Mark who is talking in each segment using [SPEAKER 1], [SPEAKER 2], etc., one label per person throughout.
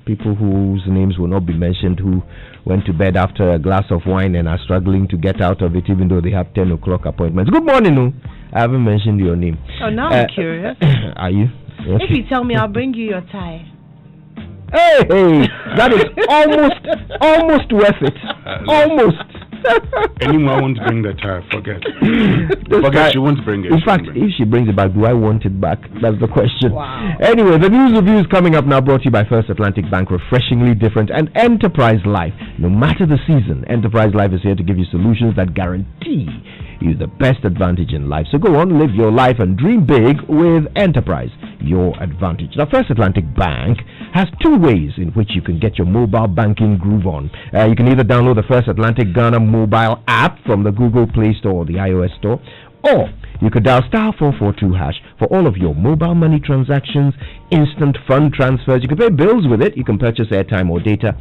[SPEAKER 1] People whose names will not be mentioned, who went to bed after a glass of wine and are struggling to get out of it, even though they have 10 o'clock appointments. Good morning, no. I haven't mentioned your name.
[SPEAKER 2] Oh, now I'm curious.
[SPEAKER 1] Are you? Okay.
[SPEAKER 2] If you tell me, I'll bring you your tie.
[SPEAKER 1] Hey, that is almost worth it. Almost.
[SPEAKER 3] Anyone won't bring the tie, forget. She won't bring it.
[SPEAKER 1] In fact, if she brings it back, do I want it back? That's the question.
[SPEAKER 2] Wow.
[SPEAKER 1] Anyway, the news review is coming up now, brought to you by First Atlantic Bank, refreshingly different, and Enterprise Life. No matter the season, Enterprise Life is here to give you solutions that guarantee you the best advantage in life. So go on, live your life and dream big with Enterprise, your advantage. Now, First Atlantic Bank has two ways in which you can get your mobile banking groove on. You can either download the First Atlantic Ghana mobile app from the Google Play Store or the iOS Store, or you could dial *442# for all of your mobile money transactions, instant fund transfers. You can pay bills with it. You can purchase airtime or data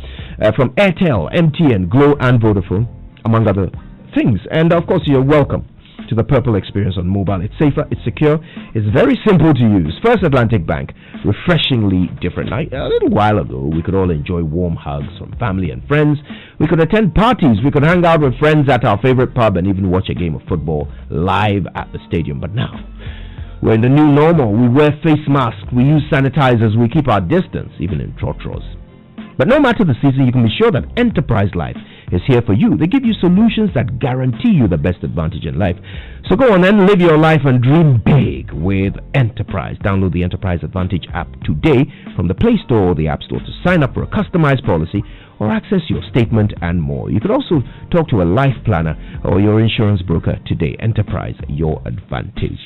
[SPEAKER 1] from Airtel, MTN, Glo, and Vodafone, among other things. And of course, you're welcome to the Purple experience on mobile. It's safer, it's secure, it's very simple to use. First Atlantic Bank, refreshingly different. Now, a little while ago, we could all enjoy warm hugs from family and friends. We could attend parties. We could hang out with friends at our favorite pub and even watch a game of football live at the stadium. But now, we're in the new normal. We wear face masks, we use sanitizers, we keep our distance, even in trotros. But no matter the season, you can be sure that Enterprise Life is here for you. They give you solutions that guarantee you the best advantage in life. So go on and live your life and dream big with Enterprise. Download the Enterprise Advantage app today from the Play Store or the App Store to sign up for a customized policy or access your statement and more. You can also talk to a life planner or your insurance broker today. Enterprise, your advantage.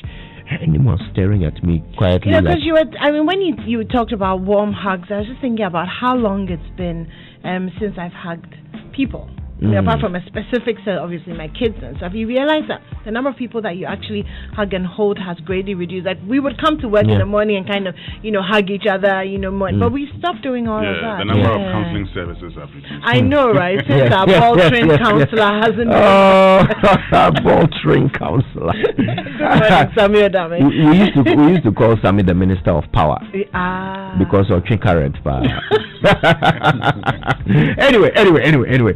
[SPEAKER 1] Anyone staring at me quietly?
[SPEAKER 2] Yeah, because when you talked about warm hugs, I was just thinking about how long it's been since I've hugged people. I mean, apart from a specific set, obviously my kids and stuff, you realize that the number of people that you actually hug and hold has greatly reduced. Like, we would come to work in the morning and kind of, hug each other, more, but we stopped doing all of that.
[SPEAKER 3] The number of counseling services have reduced.
[SPEAKER 2] I know, right? Since our ball-trained counselor hasn't
[SPEAKER 1] ball-trained counselor.
[SPEAKER 2] Samuel Dame.
[SPEAKER 1] We used to call Sammy the Minister of Power because of Chikarent. Anyway.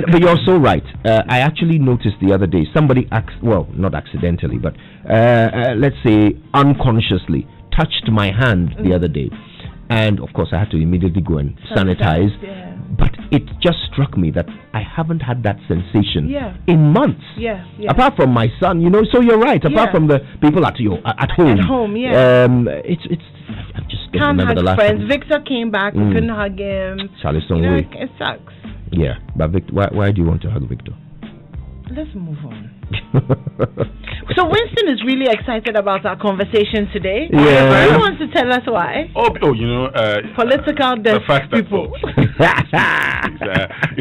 [SPEAKER 1] But you're so right. I actually noticed the other day somebody, not accidentally, but let's say unconsciously touched my hand the other day. And of course I had to immediately go and sanitize. But it just struck me that I haven't had that sensation in months. Apart from my son, so you're right. Apart from the people at home. At home, it's I just don't
[SPEAKER 2] can't
[SPEAKER 1] remember
[SPEAKER 2] hug
[SPEAKER 1] the last
[SPEAKER 2] friends.
[SPEAKER 1] time.
[SPEAKER 2] Victor came back, we couldn't hug him. It sucks.
[SPEAKER 1] Yeah, but Victor, why do you want to hug Victor?
[SPEAKER 2] Let's move on. So Winston is really excited about our conversation today.
[SPEAKER 1] Yeah.
[SPEAKER 2] He wants to tell us why. Political
[SPEAKER 3] the fact
[SPEAKER 2] people.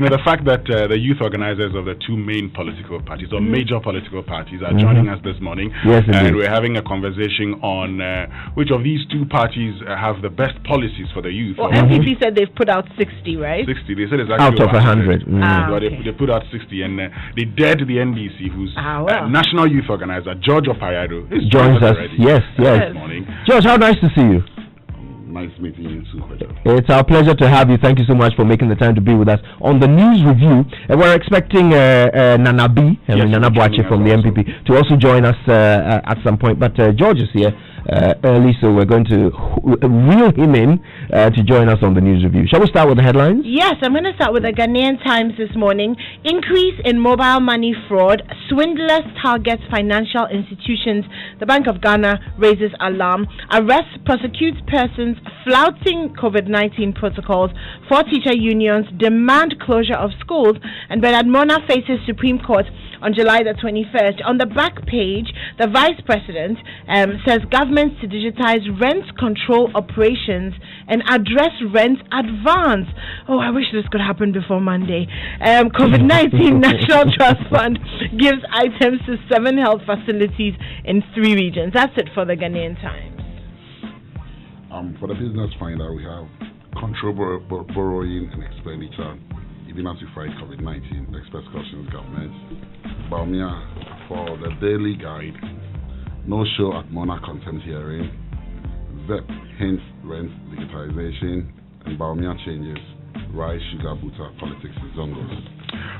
[SPEAKER 3] The fact that the youth organizers of the two main political parties or major political parties are joining us this morning.
[SPEAKER 1] Yes,
[SPEAKER 3] and we're having a conversation on which of these two parties have the best policies for the youth.
[SPEAKER 2] Well, MPP said they've put out 60, right?
[SPEAKER 3] 60. They said it's actually
[SPEAKER 1] out of 100.
[SPEAKER 3] They put out 60, and they dared the NDC, who's national youth organizer George Opayado,
[SPEAKER 1] joins us. Yes.
[SPEAKER 3] This morning.
[SPEAKER 1] George, how nice to see you.
[SPEAKER 3] Nice meeting you too.
[SPEAKER 1] It's our pleasure to have you. Thank you so much for making the time to be with us on the news review. We're expecting Nana Boache from the MPP to also join us at some point. But George is here early, so we're going to reel him in to join us on the news review. Shall we start with the headlines?
[SPEAKER 2] Yes, I'm going to start with the Ghanaian Times this morning. Increase in mobile money fraud. Swindlers targets financial institutions. The Bank of Ghana raises alarm. Arrest prosecutes persons flouting COVID-19 protocols. 4 teacher unions demand closure of schools. And Bernard Mona faces Supreme Court on July the 21st. On the back page, the Vice President says governments to digitize rent control operations and address rent advance. Oh, I wish this could happen before Monday. COVID-19 National Trust Fund gives items to 7 health facilities in 3 regions. That's it for the Ghanaian Times.
[SPEAKER 4] For the Business Finder, we have control borrowing and expenditure, even as we fight COVID-19. Express cautions government. Baumia for the Daily Guide. No show at Mona contempt hearing. ZEP hints rent digitization. and Baumia changes. Rice, sugar, butter, politics is zongos.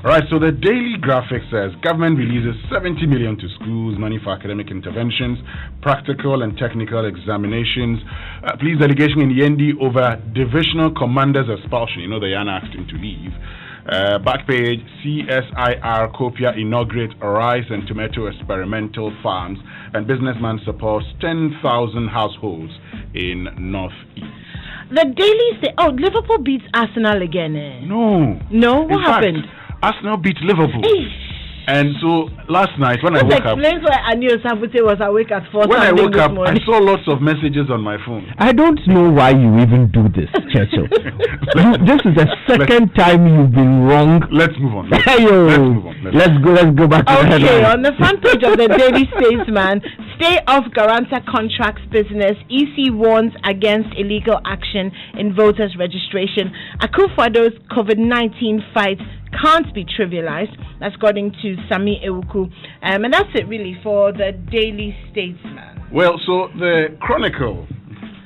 [SPEAKER 3] All right, so the Daily Graphic says government releases 70 million to schools, money for academic interventions, practical and technical examinations. Police delegation in Yendi over divisional commanders expulsion. You know, they asked him to leave. Back page, CSIR Copia inaugurate rice and tomato experimental farms, and businessman supports 10,000 households in Northeast.
[SPEAKER 2] The Daily say, Liverpool beats Arsenal again. No, what happened?
[SPEAKER 3] Arsenal beat Liverpool. And so last night when I woke up,
[SPEAKER 2] explains why Anil Sabute was awake at 4
[SPEAKER 3] when I woke up,
[SPEAKER 2] morning.
[SPEAKER 3] I saw lots of messages on my phone.
[SPEAKER 1] I don't know why you even do this, Churchill. This is the second time you've been wrong.
[SPEAKER 3] Let's move on. Let's
[SPEAKER 1] go back to the headline.
[SPEAKER 2] On the front page of the Daily Statesman, stay off guarantor contracts business. EC warns against illegal action in voters' registration. Akufo-Addo's COVID-19 fight can't be trivialized. That's according to Sami Ewuku. And that's it really for the Daily Statesman.
[SPEAKER 3] Well, so the Chronicle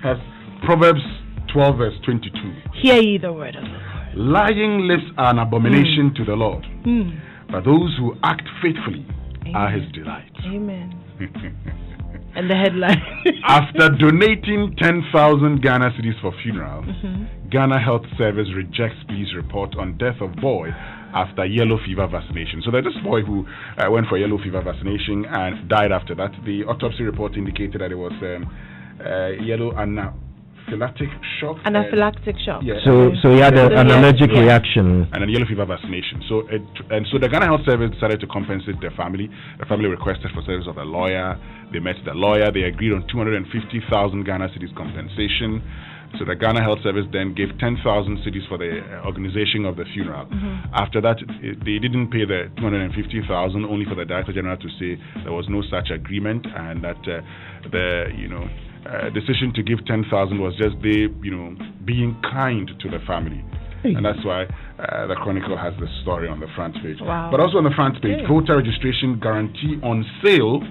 [SPEAKER 3] has Proverbs 12 verse 22.
[SPEAKER 2] Hear ye the word of the Lord.
[SPEAKER 3] Lying lips are an abomination to the Lord, but those who act faithfully are his delight.
[SPEAKER 2] Amen. And the headline.
[SPEAKER 3] After donating 10,000 Ghana cedis for funeral, Ghana Health Service rejects police report on death of boy after yellow fever vaccination. So there's this boy who went for yellow fever vaccination and died after that. The autopsy report indicated that it was yellow anaphylactic shock.
[SPEAKER 2] Anaphylactic shock.
[SPEAKER 3] Yeah.
[SPEAKER 1] So he had an allergic reaction.
[SPEAKER 3] And a yellow fever vaccination. So the Ghana Health Service decided to compensate their family. The family requested for service of a lawyer. They met the lawyer. They agreed on 250,000 Ghana cedis compensation. So the Ghana Health Service then gave 10,000 cedis for the organization of the funeral. After that, they didn't pay the 250,000, only for the Director General to say there was no such agreement, and that the decision to give 10,000 was just being kind to the family. And that's why the Chronicle has this story on the front page.
[SPEAKER 2] Wow.
[SPEAKER 3] But also on the front page, voter registration guarantee on sale,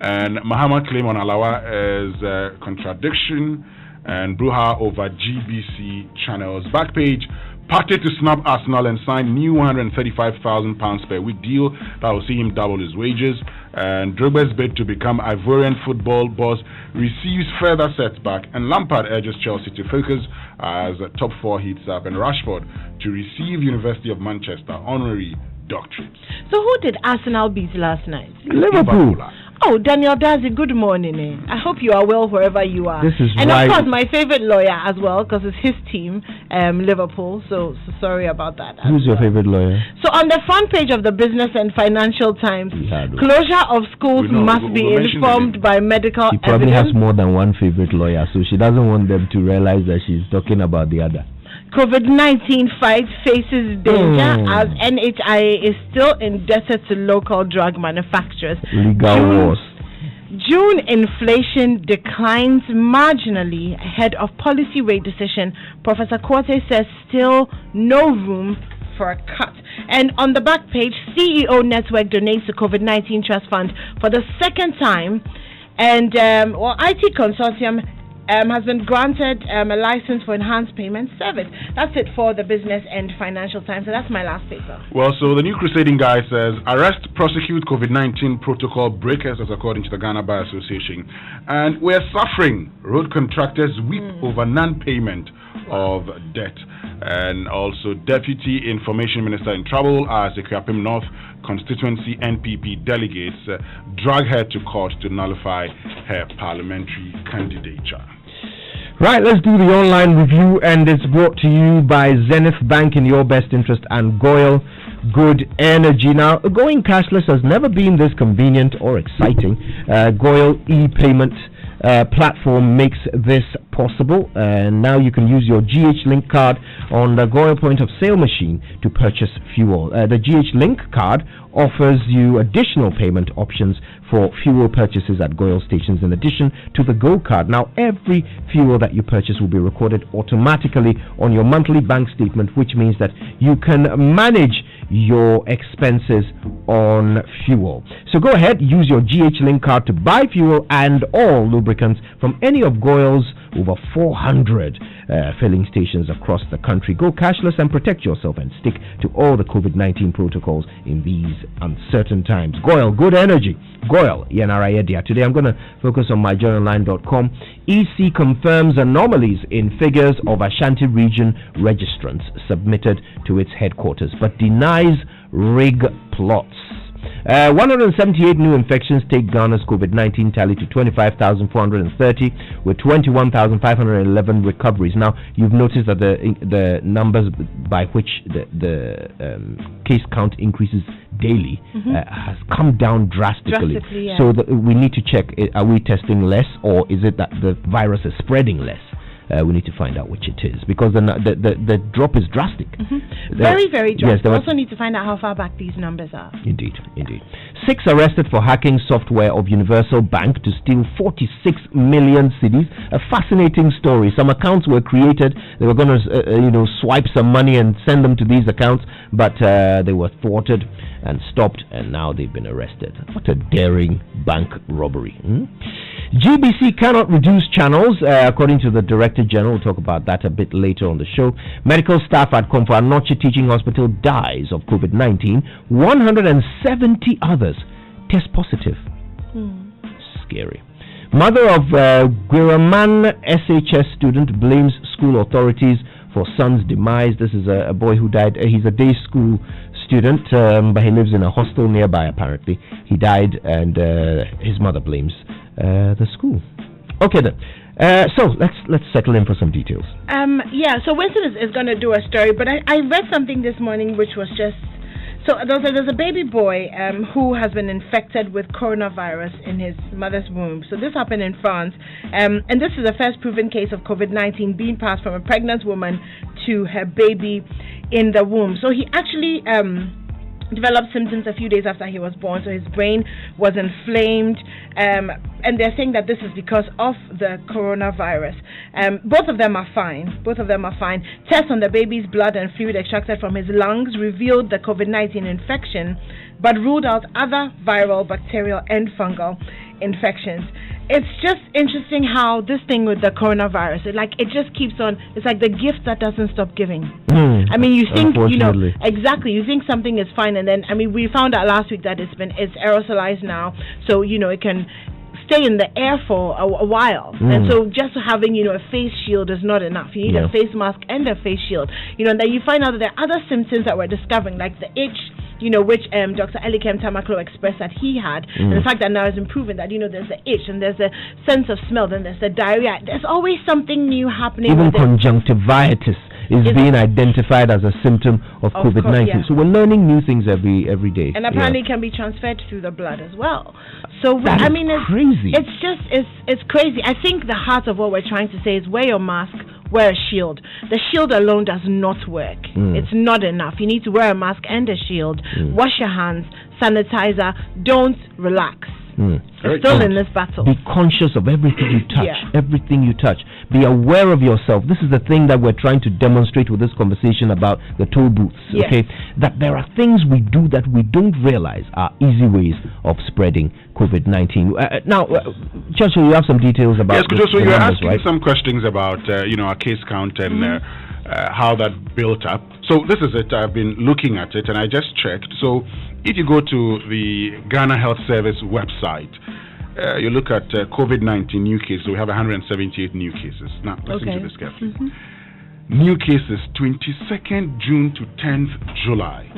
[SPEAKER 3] and Mahama claim on Alawa is a contradiction, and brouhaha over GBC channels. Back page, party to snub Arsenal and sign new £135,000 per week deal that will see him double his wages. And Drogba's bid to become Ivorian football boss receives further setback, and Lampard urges Chelsea to focus as top 4 heats up, and Rashford to receive University of Manchester honorary doctorate.
[SPEAKER 2] So who did Arsenal beat last night?
[SPEAKER 1] Liverpool.
[SPEAKER 2] Oh, Daniel Dazi, good morning. I hope you are well wherever you are.
[SPEAKER 1] This is
[SPEAKER 2] and
[SPEAKER 1] why,
[SPEAKER 2] of course, my favorite lawyer as well, because it's his team, Liverpool. So sorry about that.
[SPEAKER 1] Who's your favorite lawyer?
[SPEAKER 2] So on the front page of the Business and Financial Times, closure of schools must be informed by medical evidence.
[SPEAKER 1] She probably has more than one favorite lawyer, so she doesn't want them to realize that she's talking about the other.
[SPEAKER 2] COVID-19 fight faces danger as NHIA is still indebted to local drug manufacturers.
[SPEAKER 1] Legal wars.
[SPEAKER 2] June inflation declines marginally ahead of policy rate decision. Professor Kwate says still no room for a cut. And on the back page, CEO Network donates to COVID-19 Trust Fund for the second time. And IT Consortium has been granted a license for enhanced payment service. That's it for the Business and Financial Times. So that's my last paper.
[SPEAKER 3] Well, so the New Crusading guy says, arrest, prosecute COVID-19 protocol breakers, as according to the Ghana Bar Association. And we're suffering. Road contractors weep over non-payment of debt. And also Deputy Information Minister in trouble as the Ekuapem North constituency NPP delegates drag her to court to nullify her parliamentary candidature.
[SPEAKER 1] Right, let's do the online review, and it's brought to you by Zenith Bank in your best interest and Goyle Good Energy. Now, going cashless has never been this convenient or exciting. Goyle e-payment platform makes this possible, and now you can use your GH Link card on the Goyle point of sale machine to purchase fuel. The GH Link card offers you additional payment options for fuel purchases at Goyle stations in addition to the Go card. Now, every fuel that you purchase will be recorded automatically on your monthly bank statement, which means that you can manage your expenses on fuel. So go ahead, use your GH Link card to buy fuel and all lubricants from any of Goyle's over 400 filling stations across the country. Go cashless and protect yourself and stick to all the COVID-19 protocols in these uncertain times. Goyle, good energy. Goyle, Yenarayedia. Today I'm going to focus on myjournalline.com. EC confirms anomalies in figures of Ashanti region registrants submitted to its headquarters, but denies rig plots. 178 new infections take Ghana's COVID-19 tally to 25,430, with 21,511 recoveries. Now, you've noticed that the numbers by which the case count increases daily has come down drastically. Yeah. So we need to check, are we testing less, or is it that the virus is spreading less? We need to find out which it is, because the drop is drastic.
[SPEAKER 2] Very, very drastic. Yes, we also need to find out how far back these numbers are.
[SPEAKER 1] Indeed. 6 arrested for hacking software of Universal Bank to steal 46 million cedis. A fascinating story. Some accounts were created. They were going to, swipe some money and send them to these accounts, but they were thwarted and stopped, and now they've been arrested. What a daring bank robbery. GBC cannot reduce channels, according to the Director General. We'll talk about that a bit later on the show. Medical staff at Komfo Anokye Teaching Hospital dies of COVID-19. 170 others test positive. Scary. Mother of Guiraman SHS student blames school authorities for son's demise. This is a boy who died. He's a day school student, but he lives in a hostel nearby, apparently. He died, and his mother blames the school. Okay then. So let's settle in for some details.
[SPEAKER 2] So Winston is going to do a story, but I read something this morning which was just so there's a baby boy who has been infected with coronavirus in his mother's womb. So this happened in France, and this is the first proven case of COVID-19 being passed from a pregnant woman to her baby in the womb. So he actually developed symptoms a few days after he was born. So his brain was inflamed, and they're saying that this is because of the coronavirus. Both of them are fine. Tests on the baby's blood and fluid extracted from his lungs revealed the COVID-19 infection, but ruled out other viral, bacterial, and fungal infections. It's just interesting how this thing with the coronavirus, it just keeps on. It's like the gift that doesn't stop giving. I mean, you think, exactly, you think something is fine, and then, we found out last week that it's aerosolized now, so, it can stay in the air for a while. And so just having, a face shield is not enough. You need a face mask and a face shield. And then you find out that there are other symptoms that we're discovering, like the itch, which Dr. Elikem Tamaklo expressed that he had, and the fact that now is improving that, there's the itch and there's a sense of smell, then there's the diarrhea. There's always something new happening.
[SPEAKER 1] Even conjunctivitis is being identified as a symptom of COVID-19. So we're learning new things every day.
[SPEAKER 2] And apparently it can be transferred through the blood as well. So
[SPEAKER 1] it's crazy.
[SPEAKER 2] It's crazy. I think the heart of what we're trying to say is wear your mask, wear a shield. The shield alone does not work. It's not enough. You need to wear a mask and a shield. Wash your hands, sanitizer. Don't relax. We're still in this battle.
[SPEAKER 1] Be conscious of everything you touch. Everything you touch. Be aware of yourself. This is the thing that we're trying to demonstrate with this conversation about the toll booths. Okay, that there are things we do that we don't realize are easy ways of spreading COVID-19. Now, Churchill, you have some details about.
[SPEAKER 3] Yes, so you're asking some questions about our case count and how that built up. So this is it. I've been looking at it and I just checked. So if you go to the Ghana Health Service website, you look at COVID-19 new cases. We have 178 new cases. Now, listen to this carefully. New cases 22nd June to 10th July.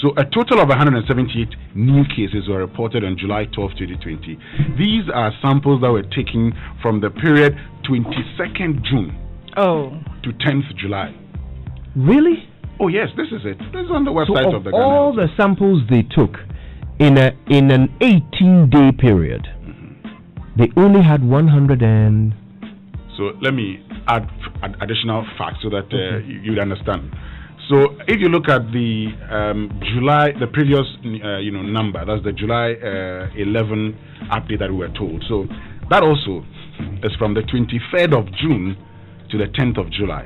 [SPEAKER 3] So a total of 178 new cases were reported on July 12, 2020. These are samples that were taken from the period 22nd June to 10th July.
[SPEAKER 1] Really?
[SPEAKER 3] Oh yes, this is it. This is on the website of the Ghana.
[SPEAKER 1] All the samples they took in an 18-day period, they only had 100 and.
[SPEAKER 3] So let me add additional facts so that you'd understand. So if you look at the July, the previous number, that's the July 11 update that we were told. So that also is from the 23rd of June to the 10th of July.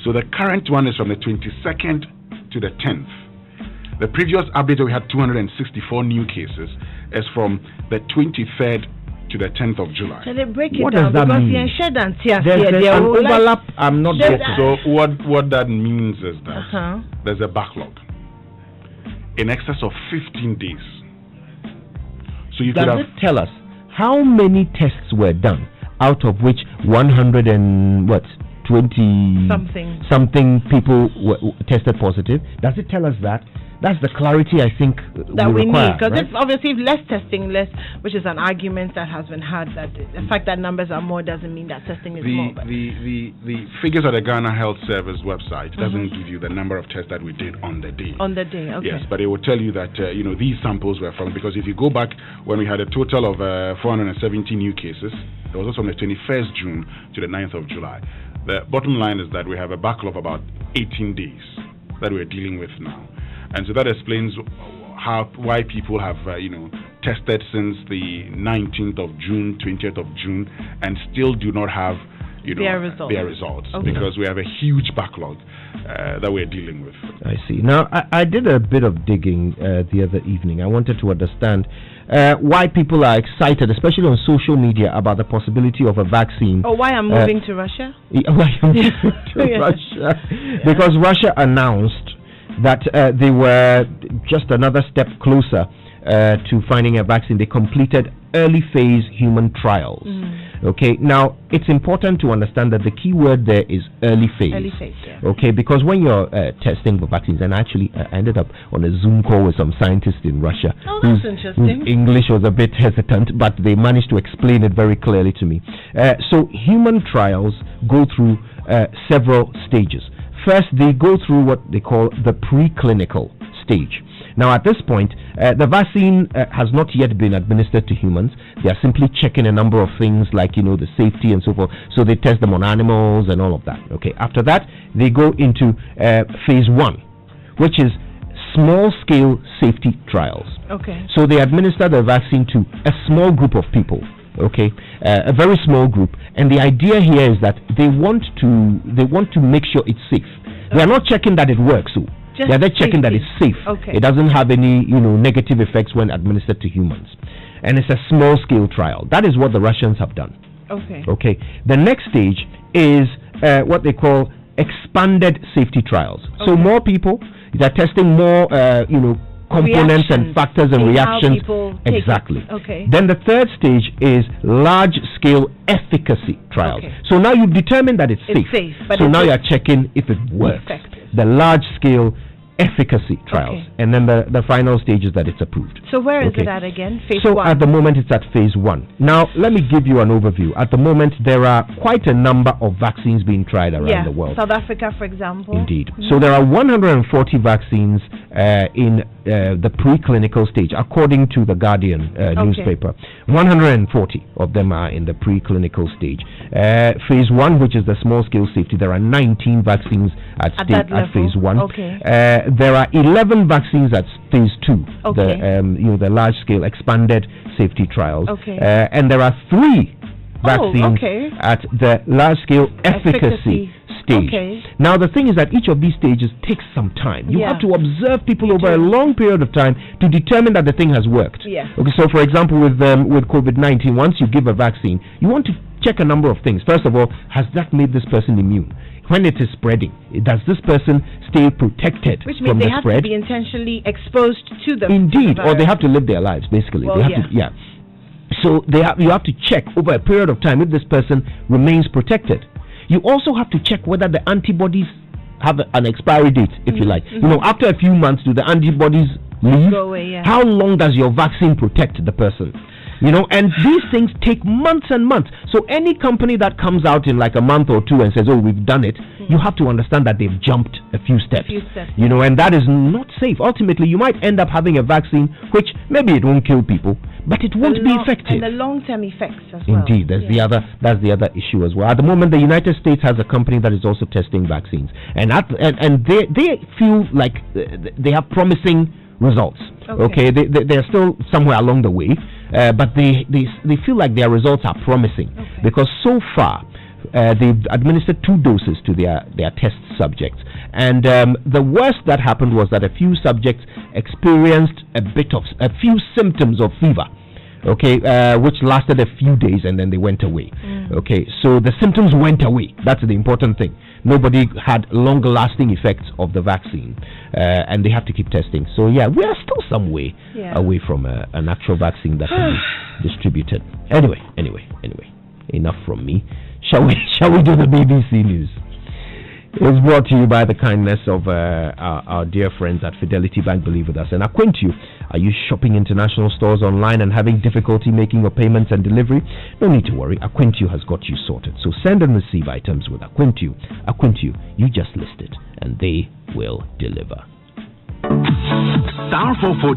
[SPEAKER 3] So the current one is from the 22nd to the 10th. The previous update we had 264 new cases is from the 23rd to the 10th of July.
[SPEAKER 2] Shall they break it
[SPEAKER 1] What
[SPEAKER 2] down?
[SPEAKER 1] does that
[SPEAKER 2] Because
[SPEAKER 1] mean? There's an overlap. I'm not getting.
[SPEAKER 3] So what that means is that there's a backlog in excess of 15 days. So you
[SPEAKER 1] Does it tell us how many tests were done, out of which 100 and what 20 something people were tested positive? Does it tell us that? That's the clarity I think
[SPEAKER 2] that we
[SPEAKER 1] require,
[SPEAKER 2] need, because
[SPEAKER 1] right?
[SPEAKER 2] if obviously if less testing, which is an argument that has been had, that the fact that numbers are more doesn't mean that testing is more.
[SPEAKER 3] The figures of the Ghana Health Service website doesn't give you the number of tests that we did on the day.
[SPEAKER 2] On the day, okay.
[SPEAKER 3] Yes, but it will tell you that these samples were from, because if you go back when we had a total of 470 new cases, it was also from the 21st June to the 9th of July. The bottom line is that we have a backlog of about 18 days that we're dealing with now. And so that explains why people have tested since the 19th of June, 20th of June, and still do not have their results okay. Because we have a huge backlog that we're dealing with.
[SPEAKER 1] I see. Now, I did a bit of digging the other evening. I wanted to understand why people are excited, especially on social media, about the possibility of a vaccine.
[SPEAKER 2] Oh, why I'm moving to Russia?
[SPEAKER 1] Why I'm moving to Russia? Yeah. Because Russia announced that they were just another step closer to finding a vaccine. They completed early phase human trials. Okay, now it's important to understand that the key word there is early phase.
[SPEAKER 2] Early phase, yeah.
[SPEAKER 1] Okay, because when you're testing for vaccines, and actually I ended up on a Zoom call with some scientists in Russia
[SPEAKER 2] whose
[SPEAKER 1] English was a bit hesitant, but they managed to explain it very clearly to me. So human trials go through several stages. First, they go through what they call the preclinical stage. Now, at this point, the vaccine has not yet been administered to humans. They are simply checking a number of things like, the safety and so forth. So they test them on animals and all of that. Okay. After that, they go into phase 1, which is small-scale safety trials.
[SPEAKER 2] Okay.
[SPEAKER 1] So they administer the vaccine to a small group of people. Okay, a very small group, and the idea here is that they want to make sure it's safe. Okay. They are not checking that it works, so they are checking that it's safe.
[SPEAKER 2] Okay.
[SPEAKER 1] It doesn't have any negative effects when administered to humans, and it's a small scale trial. That is what the Russians have done.
[SPEAKER 2] Okay.
[SPEAKER 1] Okay. The next stage is what they call expanded safety trials. Okay. So more people, they're testing more components and factors and reactions. Exactly.
[SPEAKER 2] Okay.
[SPEAKER 1] Then the third stage is large-scale efficacy trials. Okay. So now you've determined that it's safe. So now you're checking if it works.
[SPEAKER 2] Effective.
[SPEAKER 1] The large-scale efficacy trials. Okay. And then the final stage is that it's approved.
[SPEAKER 2] So where is it at again? Phase 1?
[SPEAKER 1] So at the moment it's at phase 1. Now let me give you an overview. At the moment there are quite a number of vaccines being tried around the world.
[SPEAKER 2] South Africa, for example.
[SPEAKER 1] Indeed. So there are 140 vaccines in the preclinical stage, according to the Guardian newspaper. 140 of them are in the preclinical stage. Phase 1, which is the small-scale safety, there are 19 vaccines at phase 1.
[SPEAKER 2] Okay.
[SPEAKER 1] There are 11 vaccines at phase 2,
[SPEAKER 2] okay.
[SPEAKER 1] the large-scale expanded safety trials.
[SPEAKER 2] Okay.
[SPEAKER 1] And there are 3 vaccines at the large-scale efficacy stage.
[SPEAKER 2] Okay.
[SPEAKER 1] Now the thing is that each of these stages takes some time. You have to observe people over a long period of time to determine that the thing has worked.
[SPEAKER 2] Yeah.
[SPEAKER 1] Okay, so for example with COVID-19, once you give a vaccine, you want to check a number of things. First of all, has that made this person immune? When it is spreading, does this person stay protected
[SPEAKER 2] from the spread? Which means they have to be intentionally exposed to them.
[SPEAKER 1] Indeed, or they have to live their lives, basically.
[SPEAKER 2] Well,
[SPEAKER 1] they have to, So you have to check over a period of time if this person remains protected. You also have to check whether the antibodies have an expiry date, if you like. After a few months, do the antibodies leave?
[SPEAKER 2] Go away,
[SPEAKER 1] How long does your vaccine protect the person? And these things take months and months. So any company that comes out in like a month or two and says, oh, we've done it, you have to understand that they've jumped a few steps. And that is not safe. Ultimately, you might end up having a vaccine which maybe it won't kill people, but it won't be effective.
[SPEAKER 2] And the long-term effects as well.
[SPEAKER 1] Indeed, that's the other issue as well. At the moment, the United States has a company that is also testing vaccines, and they feel like they have promising results. Okay, they're still somewhere along the way, but they feel like their results are promising because so far they've administered 2 doses to their test subjects, and the worst that happened was that a few subjects experienced a few symptoms of fever. okay, which lasted a few days and then they went away. Okay, so the symptoms went away. That's the important thing. Nobody had long-lasting effects of the vaccine, and they have to keep testing. So yeah, we are still some way away from an actual vaccine that can be distributed. Anyway, enough from me. Shall we do the BBC News? It's brought to you by the kindness of our dear friends at Fidelity Bank. Believe with us and acquaint you. Are you shopping international stores online and having difficulty making your payments and delivery? No need to worry. Acquaint has got you sorted. So send and receive items with Acquaint you. You just list it and they will deliver.
[SPEAKER 5] Star 442